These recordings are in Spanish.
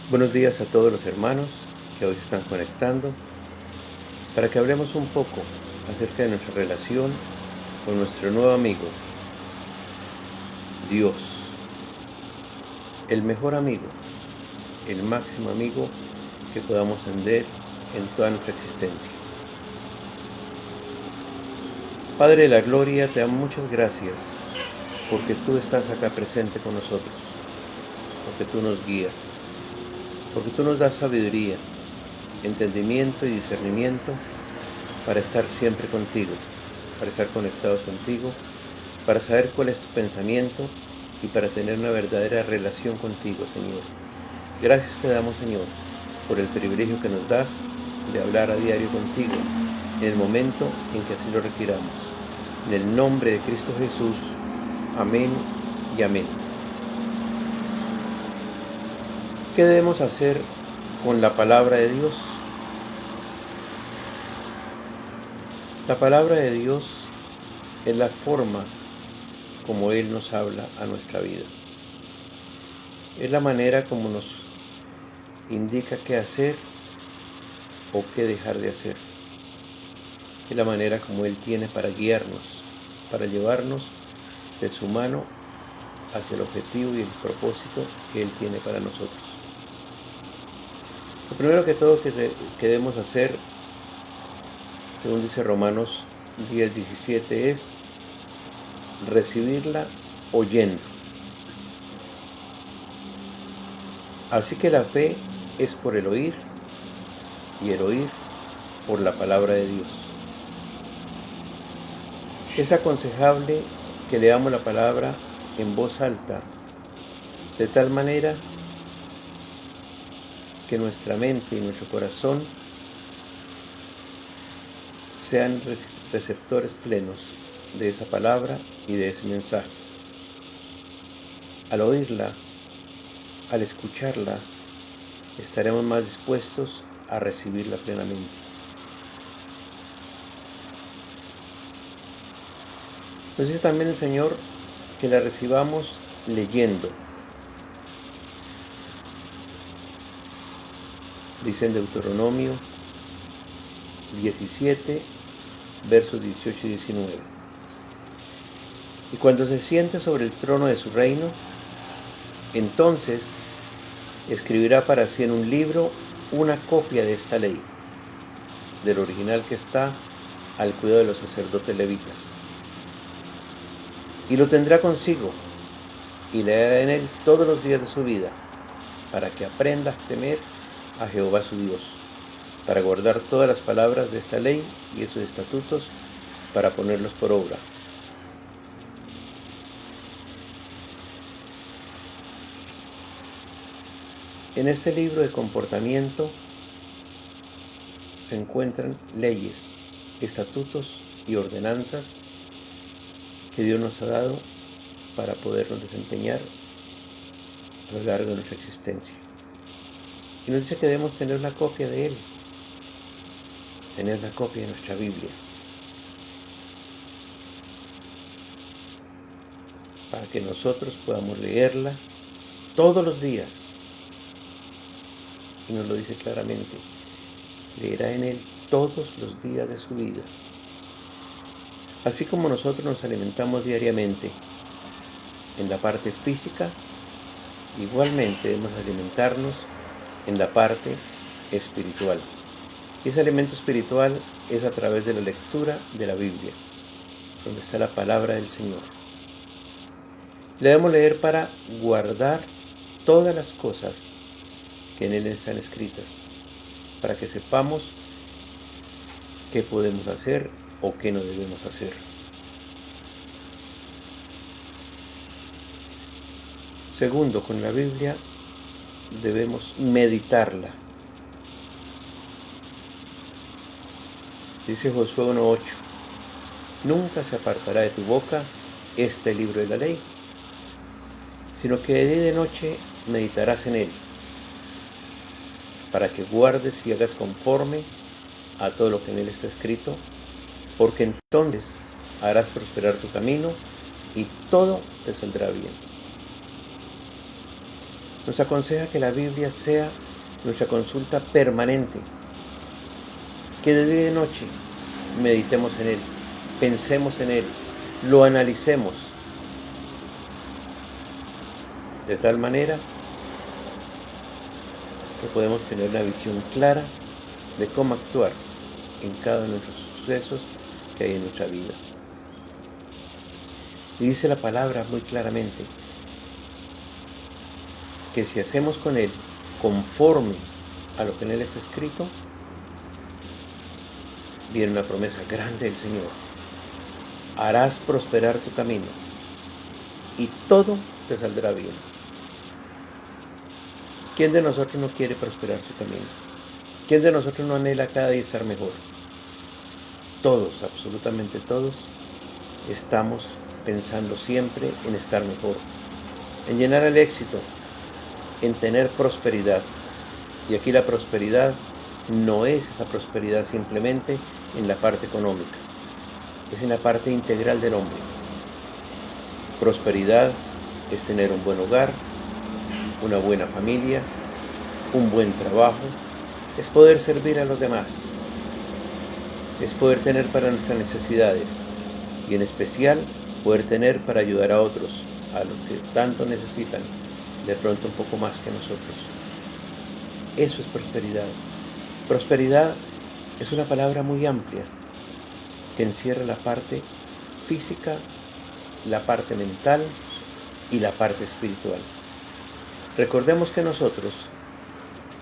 Buenos días a todos los hermanos que hoy se están conectando para que hablemos un poco acerca de nuestra relación con nuestro nuevo amigo, Dios, el mejor amigo, el máximo amigo que podamos tener en toda nuestra existencia. Padre de la gloria, te damos muchas gracias porque tú estás acá presente con nosotros, porque tú nos guías, porque tú nos das sabiduría, entendimiento y discernimiento para estar siempre contigo, para estar conectados contigo, para saber cuál es tu pensamiento y para tener una verdadera relación contigo, Señor. Gracias te damos, Señor, por el privilegio que nos das de hablar a diario contigo, en el momento en que así lo requiramos. En el nombre de Cristo Jesús, amén y amén. ¿Qué debemos hacer con la palabra de Dios? La palabra de Dios es la forma como Él nos habla a nuestra vida. Es la manera como nos indica qué hacer o qué dejar de hacer. Es la manera como Él tiene para guiarnos, para llevarnos de su mano hacia el objetivo y el propósito que Él tiene para nosotros. Lo primero que todo que debemos hacer, según dice Romanos 10:17, es recibirla oyendo. Así que la fe es por el oír y el oír por la palabra de Dios. Es aconsejable que leamos la palabra en voz alta, de tal manera que nuestra mente y nuestro corazón sean receptores plenos de esa palabra y de ese mensaje. Al oírla, al escucharla, estaremos más dispuestos a recibirla plenamente. Nos dice también el Señor que la recibamos leyendo. Dice en Deuteronomio 17, versos 18 y 19. Y cuando se siente sobre el trono de su reino, entonces escribirá para sí en un libro una copia de esta ley, del original que está al cuidado de los sacerdotes levitas. Y lo tendrá consigo, y leerá en él todos los días de su vida, para que aprenda a temer a Jehová su Dios, para guardar todas las palabras de esta ley y de sus estatutos, para ponerlos por obra. En este libro de comportamiento se encuentran leyes, estatutos y ordenanzas que Dios nos ha dado para podernos desempeñar a lo largo de nuestra existencia. Y nos dice que debemos tener una copia de Él, tener la copia de nuestra Biblia, para que nosotros podamos leerla todos los días. Y nos lo dice claramente, leerá en él todos los días de su vida. Así como nosotros nos alimentamos diariamente en la parte física, igualmente debemos alimentarnos en la parte espiritual. Y ese alimento espiritual es a través de la lectura de la Biblia, donde está la palabra del Señor. Le debemos leer para guardar todas las cosas que en él están escritas, para que sepamos qué podemos hacer o qué no debemos hacer. Segundo, con la Biblia debemos meditarla. Dice Josué 1:8, nunca se apartará de tu boca este libro de la ley, sino que de día y de noche meditarás en él, para que guardes y hagas conforme a todo lo que en él está escrito, porque entonces harás prosperar tu camino y todo te saldrá bien. nos aconseja que la Biblia sea nuestra consulta permanente, que de día y de noche meditemos en Él, pensemos en Él, lo analicemos, de tal manera que podemos tener una visión clara de cómo actuar en cada uno de los sucesos que hay en nuestra vida. Y dice la palabra muy claramente que si hacemos con Él conforme a lo que en Él está escrito, viene una promesa grande del Señor. Harás prosperar tu camino y todo te saldrá bien. ¿Quién de nosotros no quiere prosperar su camino? ¿Quién de nosotros no anhela cada día estar mejor? Todos, absolutamente todos, estamos pensando siempre en estar mejor, en llenar el éxito, en tener prosperidad. Y aquí la prosperidad no es esa prosperidad simplemente en la parte económica, es en la parte integral del hombre. Prosperidad es tener un buen hogar, una buena familia, un buen trabajo, es poder servir a los demás, es poder tener para nuestras necesidades y en especial poder tener para ayudar a otros, a los que tanto necesitan, de pronto un poco más que nosotros. Eso es prosperidad. Prosperidad es una palabra muy amplia que encierra la parte física, la parte mental y la parte espiritual. Recordemos que nosotros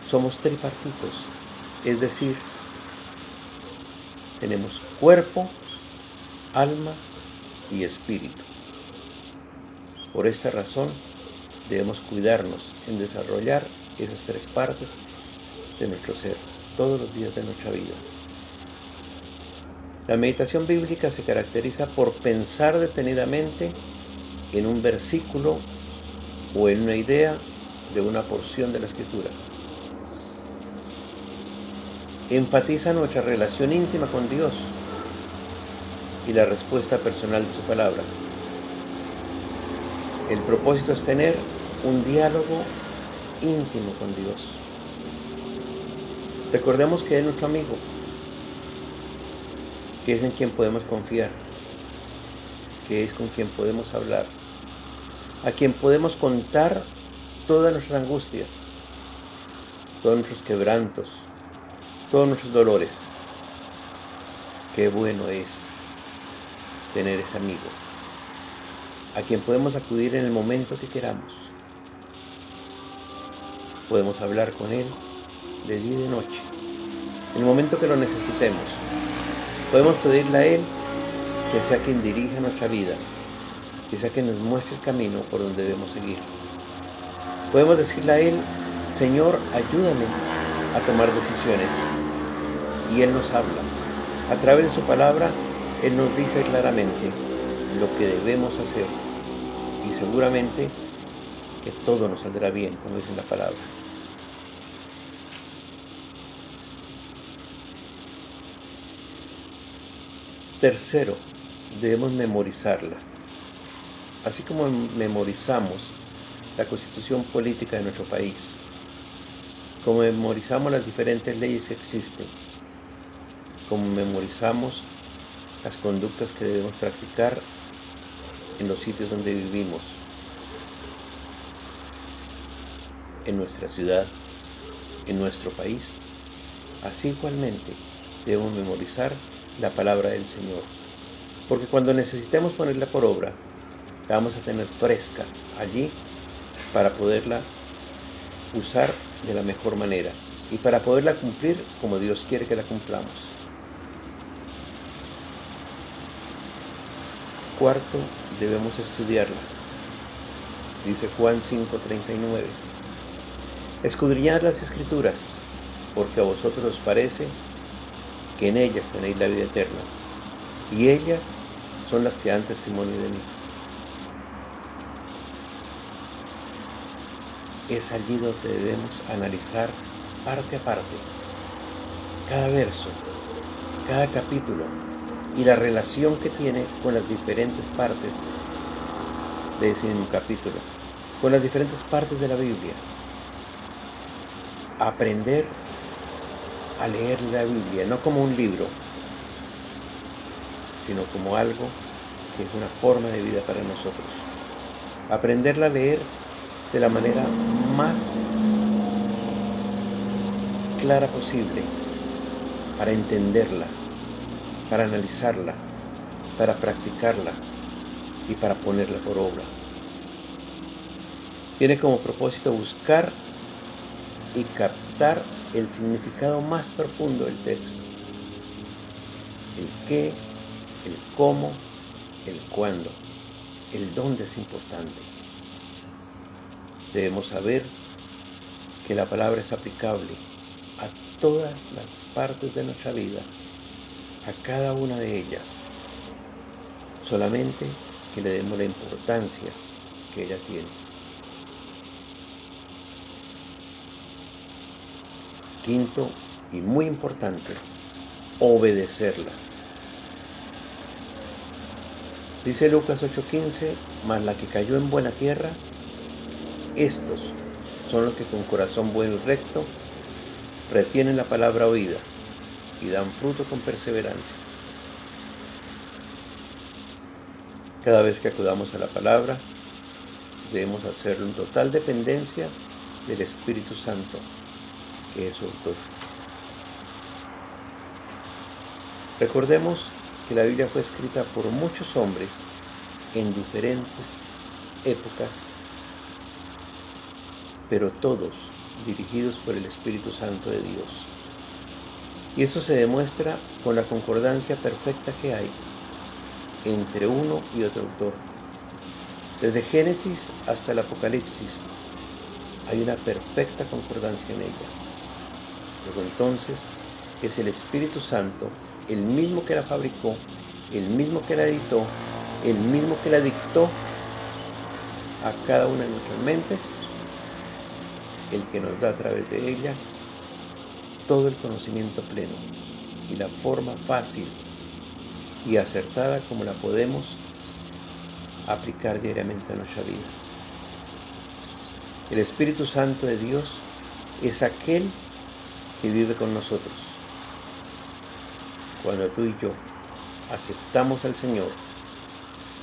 somos tripartitos, es decir, tenemos cuerpo, alma y espíritu. Por esta razón debemos cuidarnos en desarrollar esas tres partes de nuestro ser todos los días de nuestra vida. La meditación bíblica se caracteriza por pensar detenidamente en un versículo o en una idea de una porción de la Escritura. Enfatiza nuestra relación íntima con Dios y la respuesta personal de su palabra. El propósito es tener un diálogo íntimo con Dios. Recordemos que es nuestro amigo, que es en quien podemos confiar, que es con quien podemos hablar, a quien podemos contar todas nuestras angustias, todos nuestros quebrantos, todos nuestros dolores. Qué bueno es tener ese amigo, a quien podemos acudir en el momento que queramos. Podemos hablar con Él de día y de noche, en el momento que lo necesitemos. Podemos pedirle a Él que sea quien dirija nuestra vida, que sea quien nos muestre el camino por donde debemos seguir. Podemos decirle a Él: Señor, ayúdame a tomar decisiones. Y Él nos habla. A través de su palabra, Él nos dice claramente lo que debemos hacer. Y seguramente que todo nos saldrá bien, como dice la palabra. Tercero, debemos memorizarla. Así como memorizamos la constitución política de nuestro país, como memorizamos las diferentes leyes que existen, como memorizamos las conductas que debemos practicar en los sitios donde vivimos, en nuestra ciudad, en nuestro país. Así igualmente debemos memorizar la palabra del Señor, porque cuando necesitemos ponerla por obra, la vamos a tener fresca allí para poderla usar de la mejor manera y para poderla cumplir como Dios quiere que la cumplamos. Cuarto, debemos estudiarla. Dice Juan 5:39. Escudriñad las Escrituras, porque a vosotros os parece que en ellas tenéis la vida eterna, y ellas son las que dan testimonio de mí. Es allí donde debemos analizar parte a parte cada verso, cada capítulo y la relación que tiene con las diferentes partes de ese mismo capítulo, con las diferentes partes de la Biblia. aprender a leer la Biblia, no como un libro, sino como algo que es una forma de vida para nosotros. Aprenderla a leer de la manera más clara posible, para entenderla, para analizarla, para practicarla y para ponerla por obra. Tiene como propósito buscar y captar el significado más profundo del texto. El qué, el cómo, el cuándo, el dónde es importante. Debemos saber que la palabra es aplicable a todas las partes de nuestra vida, a cada una de ellas, solamente que le demos la importancia que ella tiene. Quinto, y muy importante, obedecerla. Dice Lucas 8:15, mas la que cayó en buena tierra, estos son los que con corazón bueno y recto retienen la palabra oída y dan fruto con perseverancia. Cada vez que acudamos a la palabra, debemos hacerlo en total dependencia del Espíritu Santo, que es su autor. Recordemos que la Biblia fue escrita por muchos hombres en diferentes épocas, pero todos dirigidos por el Espíritu Santo de Dios. Y eso se demuestra con la concordancia perfecta que hay entre uno y otro autor. Desde Génesis hasta el Apocalipsis hay una perfecta concordancia en ella. Luego entonces es el Espíritu Santo, el mismo que la fabricó, el mismo que la editó, el mismo que la dictó a cada una de nuestras mentes, el que nos da a través de ella todo el conocimiento pleno y la forma fácil y acertada como la podemos aplicar diariamente a nuestra vida. El Espíritu Santo de Dios es aquel que vive con nosotros. Cuando tú y yo aceptamos al Señor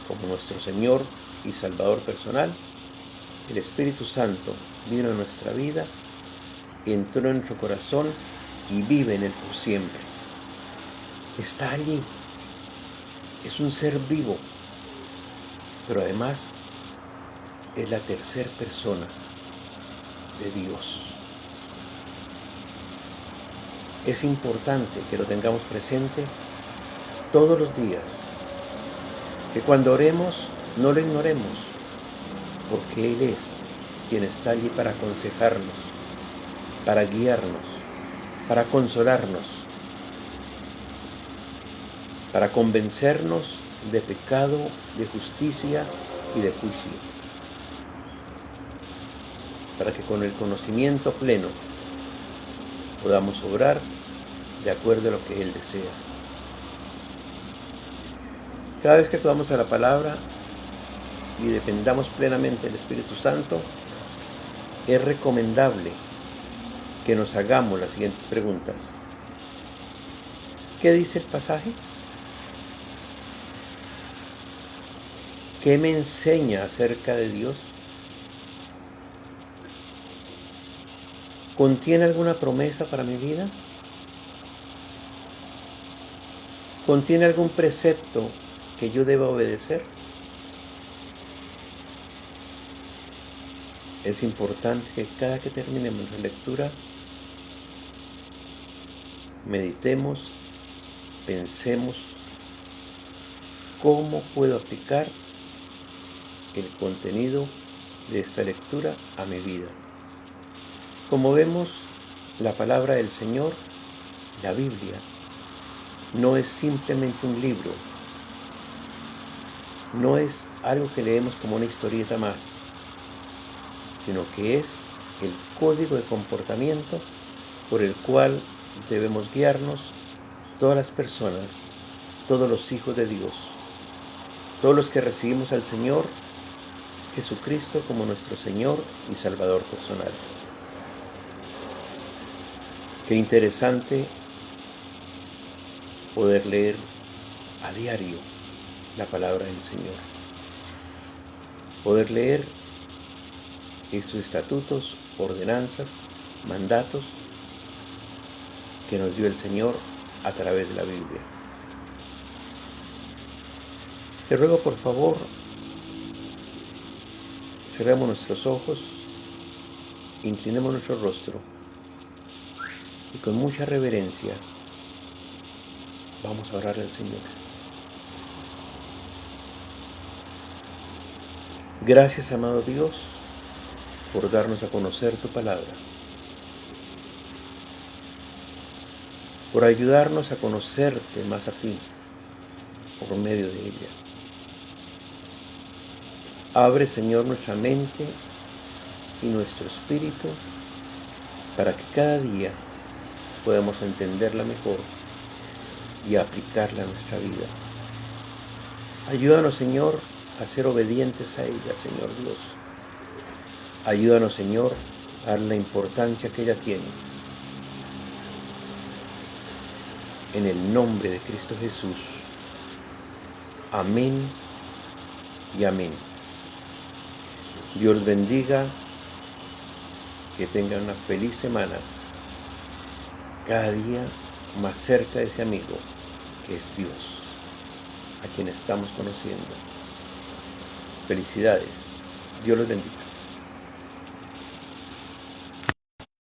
como nuestro Señor y Salvador personal, el Espíritu Santo vino a nuestra vida, entró en nuestro corazón y vive en él por siempre. Está allí, es un ser vivo, pero además es la tercera persona de Dios. Es importante que lo tengamos presente todos los días, que cuando oremos no lo ignoremos, porque Él es quien está allí para aconsejarnos, para guiarnos, para consolarnos, para convencernos de pecado, de justicia y de juicio, para que con el conocimiento pleno podamos obrar de acuerdo a lo que Él desea. Cada vez que acudamos a la palabra y dependamos plenamente del Espíritu Santo, es recomendable que nos hagamos las siguientes preguntas. ¿Qué dice el pasaje? ¿Qué me enseña acerca de Dios? ¿Contiene alguna promesa para mi vida? ¿Contiene algún precepto que yo deba obedecer? Es importante que cada que terminemos la lectura, meditemos, pensemos cómo puedo aplicar el contenido de esta lectura a mi vida. Como vemos, la palabra del Señor, la Biblia, no es simplemente un libro, no es algo que leemos como una historieta más, sino que es el código de comportamiento por el cual debemos guiarnos todas las personas, todos los hijos de Dios, todos los que recibimos al Señor Jesucristo como nuestro Señor y Salvador personal. Qué interesante poder leer a diario la palabra del Señor. Poder leer sus estatutos, ordenanzas, mandatos que nos dio el Señor a través de la Biblia. Te ruego por favor, cerremos nuestros ojos, inclinemos nuestro rostro y con mucha reverencia vamos a orar al Señor. Gracias, amado Dios, por darnos a conocer tu palabra, por ayudarnos a conocerte más a ti por medio de ella. Abre, Señor, nuestra mente y nuestro espíritu para que cada día podamos entenderla mejor y aplicarla a nuestra vida. Ayúdanos, Señor, a ser obedientes a ella, Señor Dios. Ayúdanos, Señor, a dar la importancia que ella tiene. En el nombre de Cristo Jesús. Amén y amén. Dios los bendiga, que tengan una feliz semana, cada día más cerca de ese amigo que es Dios, a quien estamos conociendo. Felicidades. Dios los bendiga.